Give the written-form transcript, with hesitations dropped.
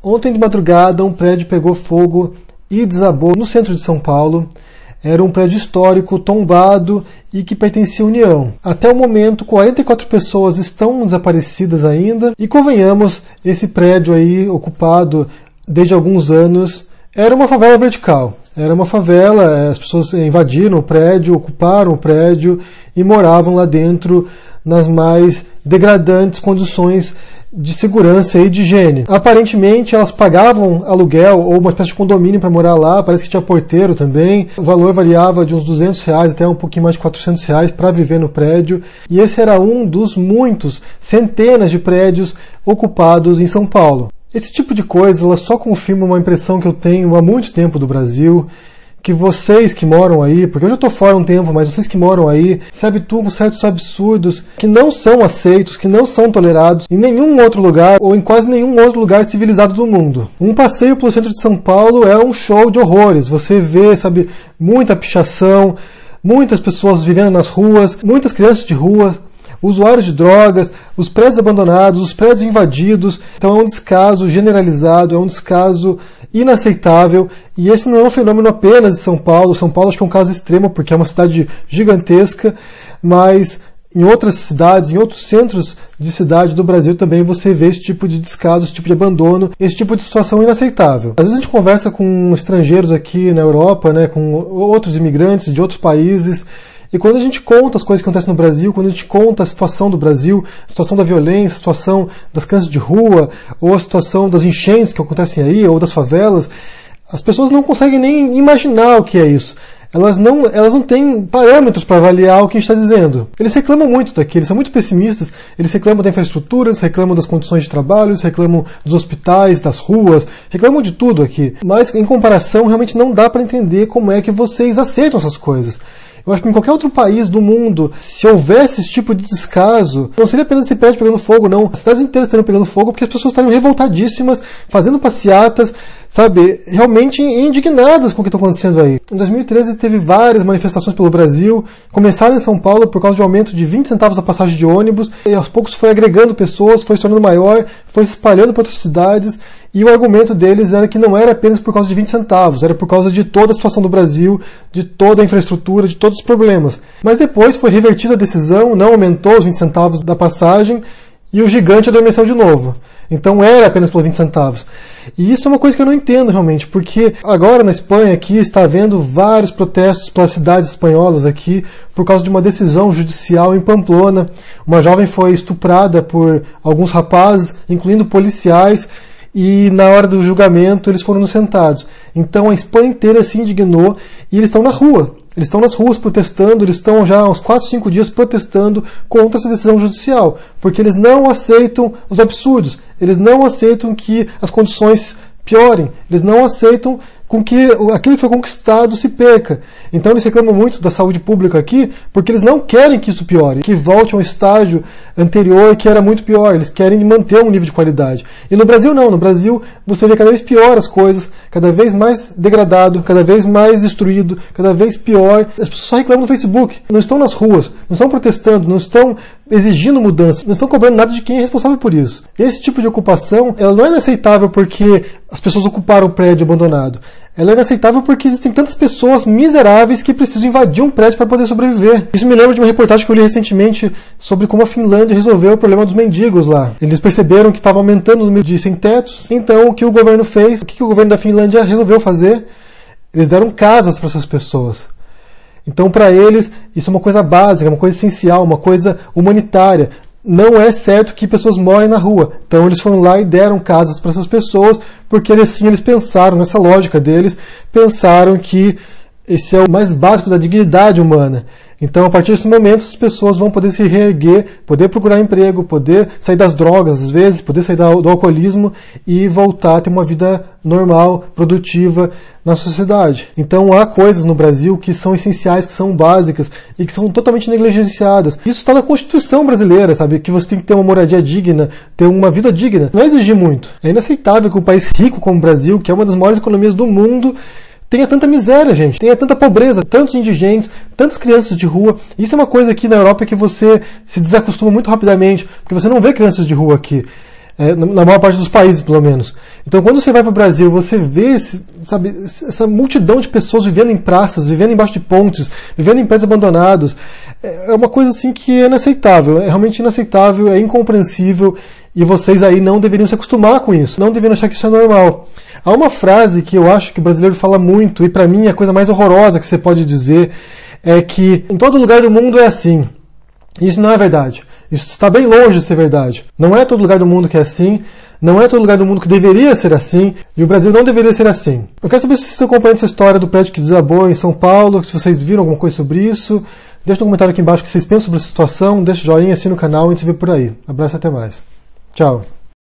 Ontem de madrugada um prédio pegou fogo e desabou no centro de São Paulo. Era um prédio histórico, tombado e que pertencia à União. Até o momento, 44 pessoas estão desaparecidas ainda. E convenhamos, esse prédio aí, ocupado desde alguns anos, era uma favela vertical. Era uma favela, as pessoas invadiram o prédio, ocuparam o prédio e moravam lá dentro nas mais degradantes condições de segurança e de higiene. Aparentemente elas pagavam aluguel ou uma espécie de condomínio para morar lá, parece que tinha porteiro também. O valor variava de uns R$200 até um pouquinho mais de R$400 para viver no prédio. E esse era um dos muitos, centenas de prédios ocupados em São Paulo. Esse tipo de coisa ela só confirma uma impressão que eu tenho há muito tempo do Brasil, que vocês que moram aí, porque eu já estou fora um tempo, mas vocês que moram aí, se habituam com certos absurdos que não são aceitos, que não são tolerados em nenhum outro lugar ou em quase nenhum outro lugar civilizado do mundo. Um passeio pelo centro de São Paulo é um show de horrores. Você vê, sabe, muita pichação, muitas pessoas vivendo nas ruas, muitas crianças de rua, usuários de drogas, os prédios abandonados, os prédios invadidos. Então é um descaso generalizado, é um descaso inaceitável, e esse não é um fenômeno apenas de São Paulo. São Paulo acho que é um caso extremo porque é uma cidade gigantesca, mas em outras cidades, em outros centros de cidade do Brasil também você vê esse tipo de descaso, esse tipo de abandono, esse tipo de situação inaceitável. Às vezes a gente conversa com estrangeiros aqui na Europa, né, com outros imigrantes de outros países, e quando a gente conta as coisas que acontecem no Brasil, quando a gente conta a situação do Brasil, a situação da violência, a situação das crianças de rua, ou a situação das enchentes que acontecem aí, ou das favelas, as pessoas não conseguem nem imaginar o que é isso. Elas não têm parâmetros para avaliar o que a gente está dizendo. Eles reclamam muito daqui, eles são muito pessimistas, eles reclamam da infraestrutura, eles reclamam das condições de trabalho, eles reclamam dos hospitais, das ruas, reclamam de tudo aqui. Mas, em comparação, realmente não dá para entender como é que vocês aceitam essas coisas. Eu acho que em qualquer outro país do mundo, se houvesse esse tipo de descaso, não seria apenas esse prédio pegando fogo, não. As cidades inteiras estariam pegando fogo porque as pessoas estariam revoltadíssimas, fazendo passeatas, sabe, realmente indignadas com o que está acontecendo aí. Em 2013 teve várias manifestações pelo Brasil, começaram em São Paulo por causa de um aumento de 20 centavos da passagem de ônibus, e aos poucos foi agregando pessoas, foi se tornando maior, foi se espalhando para outras cidades, e o argumento deles era que não era apenas por causa de 20 centavos, era por causa de toda a situação do Brasil, de toda a infraestrutura, de todos os problemas. Mas depois foi revertida a decisão, não aumentou os 20 centavos da passagem, e o gigante adormeceu de novo. Então era apenas por 20 centavos. E isso é uma coisa que eu não entendo realmente, porque agora na Espanha aqui está havendo vários protestos pelas cidades espanholas aqui por causa de uma decisão judicial em Pamplona. Uma jovem foi estuprada por alguns rapazes, incluindo policiais, e na hora do julgamento eles foram inocentados. Então a Espanha inteira se indignou e eles estão na rua. Eles estão nas ruas protestando, eles estão já há uns 4, 5 dias protestando contra essa decisão judicial, porque eles não aceitam os absurdos, eles não aceitam que as condições piorem, eles não aceitam com que aquilo que foi conquistado se perca. Então eles reclamam muito da saúde pública aqui, porque eles não querem que isso piore, que volte a um estágio anterior que era muito pior, eles querem manter um nível de qualidade. E no Brasil não, no Brasil você vê cada vez pior as coisas, cada vez mais degradado, cada vez mais destruído, cada vez pior. As pessoas só reclamam no Facebook, não estão nas ruas, não estão protestando, não estão exigindo mudança, não estão cobrando nada de quem é responsável por isso. Esse tipo de ocupação, ela não é inaceitável porque as pessoas ocuparam o prédio abandonado. Ela é inaceitável porque existem tantas pessoas miseráveis que precisam invadir um prédio para poder sobreviver. Isso me lembra de uma reportagem que eu li recentemente sobre como a Finlândia resolveu o problema dos mendigos lá. Eles perceberam que estava aumentando o número de sem-tetos, então o que o governo fez, o que o governo da Finlândia resolveu fazer? Eles deram casas para essas pessoas. Então, para eles, isso é uma coisa básica, uma coisa essencial, uma coisa humanitária. Não é certo que pessoas morem na rua. Então eles foram lá e deram casas para essas pessoas, porque assim eles pensaram, nessa lógica deles, pensaram que esse é o mais básico da dignidade humana. Então, a partir desse momento, as pessoas vão poder se reerguer, poder procurar emprego, poder sair das drogas, às vezes, poder sair do alcoolismo e voltar a ter uma vida normal, produtiva na sociedade. Então, há coisas no Brasil que são essenciais, que são básicas e que são totalmente negligenciadas. Isso está na Constituição brasileira, sabe? Que você tem que ter uma moradia digna, ter uma vida digna. Não é exigir muito. É inaceitável que um país rico como o Brasil, que é uma das maiores economias do mundo, tenha tanta miséria, gente, tenha tanta pobreza, tantos indigentes, tantas crianças de rua. Isso é uma coisa aqui na Europa que você se desacostuma muito rapidamente, porque você não vê crianças de rua aqui. na maior parte dos países, pelo menos. Então, quando você vai para o Brasil, você vê, sabe, essa multidão de pessoas vivendo em praças, vivendo embaixo de pontes, vivendo em prédios abandonados. É uma coisa assim que é inaceitável, é realmente inaceitável, é incompreensível, e vocês aí não deveriam se acostumar com isso, não deveriam achar que isso é normal. Há uma frase que eu acho que o brasileiro fala muito, e para mim é a coisa mais horrorosa que você pode dizer, é que em todo lugar do mundo é assim. Isso não é verdade. Isso está bem longe de ser verdade. Não é todo lugar do mundo que é assim, não é todo lugar do mundo que deveria ser assim, e o Brasil não deveria ser assim. Eu quero saber se vocês acompanham essa história do prédio que desabou em São Paulo, se vocês viram alguma coisa sobre isso. Deixa um comentário aqui embaixo o que vocês pensam sobre essa situação, deixa o joinha, assina o canal e a gente se vê por aí. Abraço e até mais. Tchau.